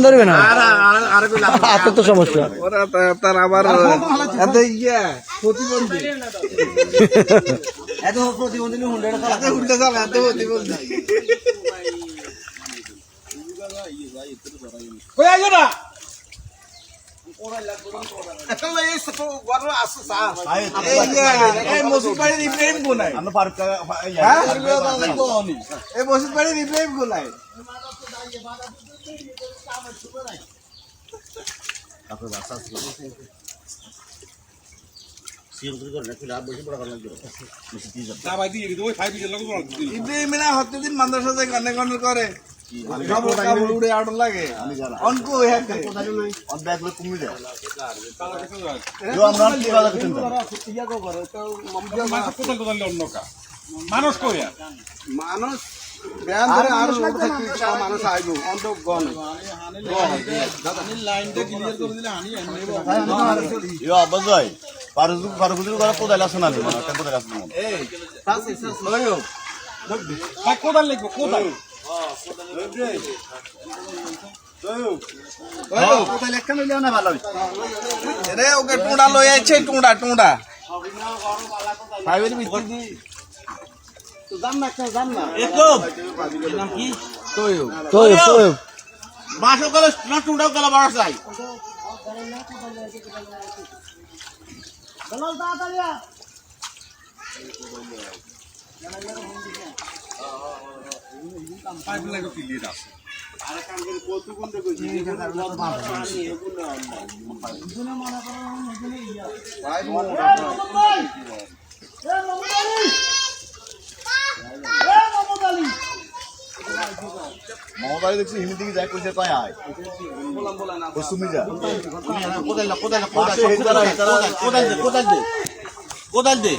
ধরবে না হাতের তো সমস্যা ওরা তার আবার এত ইয়া প্রতিবন্ধী এত প্রতিবন্ধী এত হুন্ডা চালা এত প্রতিবন্ধী কই আইও না এই মসজিদ বাড়ির ইব্রাহিম কোনায় আমরা পার্ক এই মসজিদ বাড়ির ইব্রাহিম কোনায় ইব্রাহিম না হত্যা মাদ্রাসা যায় গানে গান করে উড়ে আউট লাগে অঙ্ক মানুষ মানুষ ব্যায়াম ধরে আরো মানুষ আইব অন্ত গণ লাইনটা ক্লিয়ার করে দিলে আনি অবশ্যই পারুকুদির ঘরে কোদাল আছে না কোদাল আছে কোদাল লিখবো কোদাল ওকে টুঁড়া লই আছে টুঁড়া টুঁড়া পাইপ লাইন ক্লিয়ার আছে আরে কাম করে কত কোন দেখো মমতালি দেখছি হিন্দি দিকে যায় কইছে তাই আয় ও সুমি যা কোদাল দে